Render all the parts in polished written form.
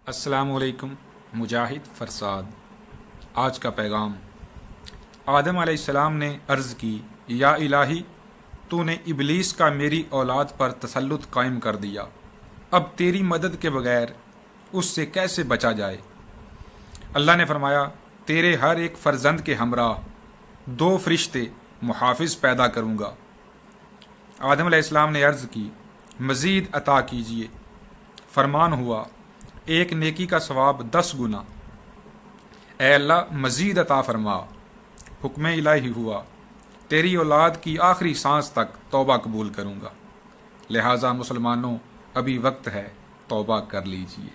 السلام علیکم مجاہد فرساد۔ آج کا پیغام۔ آدم علیہ السلام نے عرض کی، یا الہی، تو نے ابلیس کا میری اولاد پر تسلط قائم کر دیا، اب تیری مدد کے بغیر اس سے کیسے بچا جائے؟ اللہ نے فرمایا، تیرے ہر ایک فرزند کے ہمراہ 2 فرشتے محافظ پیدا کروں گا۔ آدم علیہ السلام نے عرض کی، مزید عطا کیجیے۔ فرمان ہوا، 1 نیکی کا ثواب 10 گنا۔ اے اللہ مزید عطا فرما۔ حکم الہی ہوا، تیری اولاد کی آخری سانس تک توبہ قبول کروں گا، لہٰذا مسلمانوں ابھی وقت ہے، توبہ کر لیجئے۔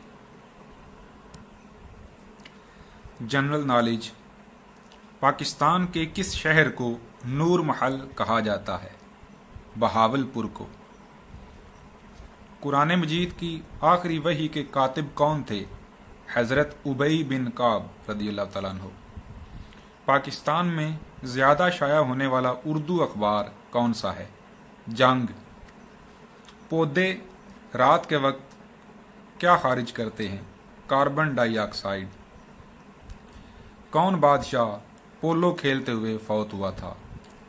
General knowledge. پاکستان کے کس شہر کو نور محل کہا جاتا ہے؟ بہاولپور کو۔ قرآن مجید کی آخری وحی کے کاتب کون تھے؟ حضرت ابی بن کعب رضی اللہ تعالیٰ عنہ۔ پاکستان میں زیادہ شائع ہونے والا اردو اخبار کون سا ہے؟ جنگ۔ پودے رات کے وقت کیا خارج کرتے ہیں؟ کاربن ڈائی آکسائڈ۔ کون بادشاہ پولو کھیلتے ہوئے فوت ہوا تھا؟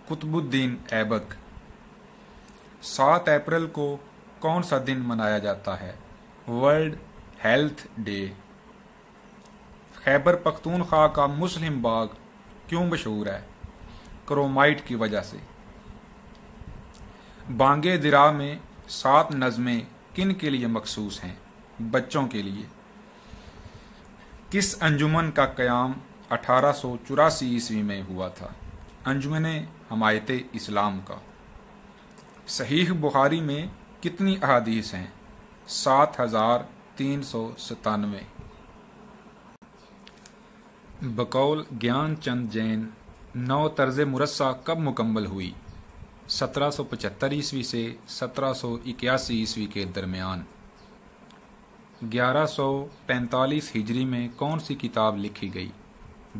قطب الدین ایبک۔ 7 اپریل کو کون سا دن منایا جاتا ہے؟ World health day. Khyber Pakhtunkhwa کا مسلم باغ کیوں مشہور ہے؟ کرومائٹ کی وجہ سے۔ بانگے درا میں 7 نظمیں کن کے لیے مخصوص ہیں؟ بچوں کے لیے۔ کس انجمن کا قیام 1884 عیسوی میں ہوا تھا؟ انجمن حمایت اسلام کا۔ صحیح بخاری میں کتنی احادیث ہیں؟ 7397۔ بقول گیان چند جین، نو طرز مرصع کب مکمل ہوئی؟ 1775 عیسوی سے 1781 عیسوی کے درمیان۔ 1145 ہجری میں کون سی کتاب لکھی گئی؟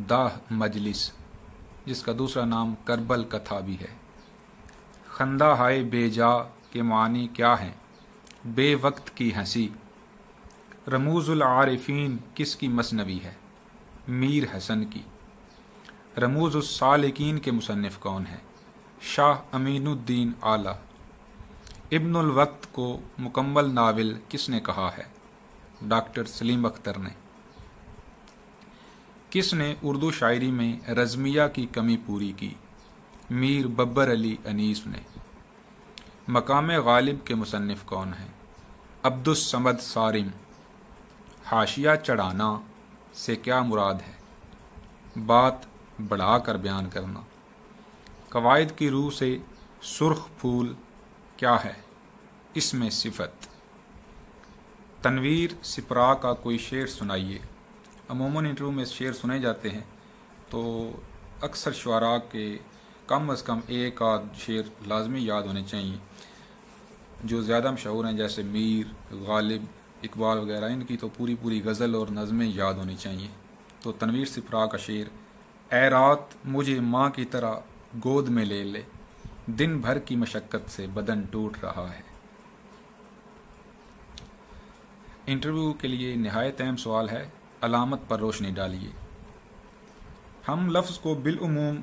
داہ مجلس، جس کا دوسرا نام کربل کتھا بھی ہے۔ خندہ ہائے بے جا کے معنی کیا ہیں؟ بے وقت کی ہنسی۔ رموز العارفین کس کی مثنوی ہے؟ میر حسن کی۔ رموز السالکین کے مصنف کون ہیں؟ شاہ امین الدین اعلی۔ ابن الوقت کو مکمل ناول کس نے کہا ہے؟ ڈاکٹر سلیم اختر نے۔ کس نے اردو شاعری میں رزمیہ کی کمی پوری کی؟ میر ببر علی انیس نے۔ مقام غالب کے مصنف کون ہیں؟ عبد الصمد صارم۔ حاشیہ چڑھانا سے کیا مراد ہے؟ بات بڑھا کر بیان کرنا۔ قواعد کی روح سے سرخ پھول کیا ہے؟ اس میں صفت۔ تنویر سپرا کا کوئی شعر سنائیے۔ عموماً انٹرویو میں شعر سنے جاتے ہیں تو اکثر شعراء کے کم از کم 1 آدھ شعر لازمی یاد ہونے چاہیے، جو زیادہ مشہور ہیں جیسے میر، غالب، اقبال وغیرہ، ان کی تو پوری غزل اور نظمیں یاد ہونی چاہیے۔ تو تنویر سپرا کا شعر، اے رات مجھے ماں کی طرح گود میں لے لے، دن بھر کی مشقت سے بدن ٹوٹ رہا ہے۔ انٹرویو کے لیے نہایت اہم سوال ہے، علامت پر روشنی ڈالیے۔ ہم لفظ کو بالعموم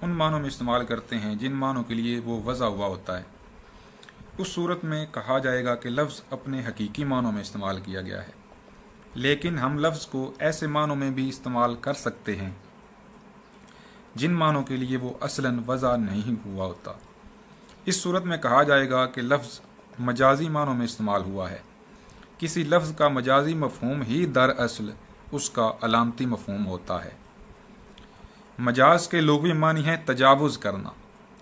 ان معنوں میں استعمال کرتے ہیں جن معنوں کے لیے وہ وضع ہوا ہوتا ہے۔ اس صورت میں کہا جائے گا کہ لفظ اپنے حقیقی معنوں میں استعمال کیا گیا ہے، لیکن ہم لفظ کو ایسے معنوں میں بھی استعمال کر سکتے ہیں جن معنوں کے لیے وہ اصلاً وضع نہیں ہوا ہوتا۔ اس صورت میں کہا جائے گا کہ لفظ مجازی معنوں میں استعمال ہوا ہے۔ کسی لفظ کا مجازی مفہوم ہی دراصل اس کا علامتی مفہوم ہوتا ہے۔ مجاز کے لغوی معنی ہے تجاوز کرنا۔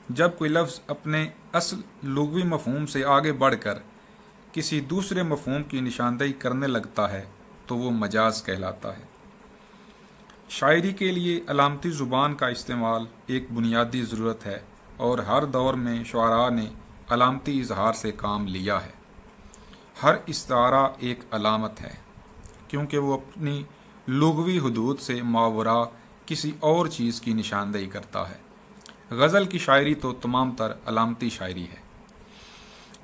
جب کوئی لفظ اپنے اصل لغوی مفہوم سے آگے بڑھ کر کسی دوسرے مفہوم کی نشاندہی کرنے لگتا ہے تو وہ مجاز کہلاتا ہے۔ شاعری کے لیے علامتی زبان کا استعمال ایک بنیادی ضرورت ہے، اور ہر دور میں شعراء نے علامتی اظہار سے کام لیا ہے۔ ہر استعارہ ایک علامت ہے، کیونکہ وہ اپنی لغوی حدود سے ماوراء کسی اور چیز کی نشاندہی کرتا ہے۔ غزل کی شاعری تو تمام تر علامتی شاعری ہے۔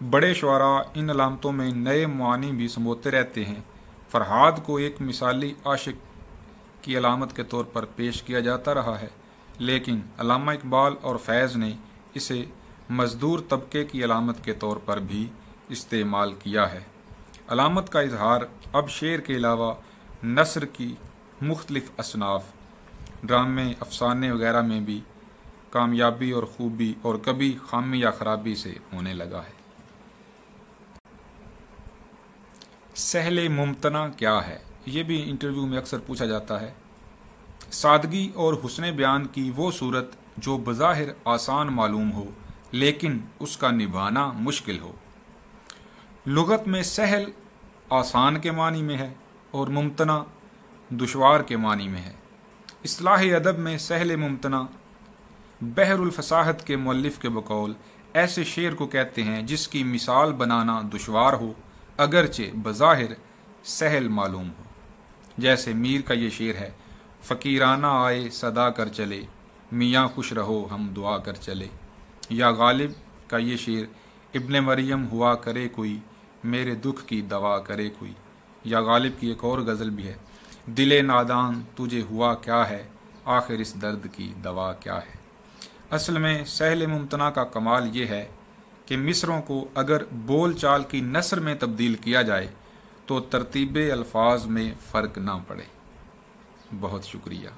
بڑے شعراء ان علامتوں میں نئے معانی بھی سموتے رہتے ہیں فرحاد کو ایک مثالی عاشق کی علامت کے طور پر پیش کیا جاتا رہا ہے، لیکن علامہ اقبال اور فیض نے اسے مزدور طبقے کی علامت کے طور پر بھی استعمال کیا ہے۔ علامت کا اظہار اب شعر کے علاوہ نثر کی مختلف اصناف، ڈرامے، افسانے وغیرہ میں بھی کامیابی اور خوبی اور کبھی خامی یا خرابی سے ہونے لگا ہے۔ سہل ممتنع کیا ہے؟ یہ بھی انٹرویو میں اکثر پوچھا جاتا ہے۔ سادگی اور حسن بیان کی وہ صورت جو بظاہر آسان معلوم ہو لیکن اس کا نبھانا مشکل ہو۔ لغت میں سہل آسان کے معنی میں ہے اور ممتنع دشوار کے معنی میں ہے۔ اصطلاح ادب میں سہل ممتنع بحر الفصاحت کے مؤلف کے بقول ایسے شعر کو کہتے ہیں جس کی مثال بنانا دشوار ہو اگرچہ بظاہر سہل معلوم ہو۔ جیسے میر کا یہ شعر ہے، فقیرانہ آئے صدا کر چلے، میاں خوش رہو ہم دعا کر چلے۔ یا غالب کا یہ شعر، ابن مریم ہوا کرے کوئی، میرے دکھ کی دوا کرے کوئی۔ یا غالب کی ایک اور غزل بھی ہے، دل نادان تجھے ہوا کیا ہے، آخر اس درد کی دوا کیا ہے۔ اصل میں سہل ممتنع کا کمال یہ ہے کہ مصروں کو اگر بول چال کی نثر میں تبدیل کیا جائے تو ترتیب الفاظ میں فرق نہ پڑے۔ بہت شکریہ۔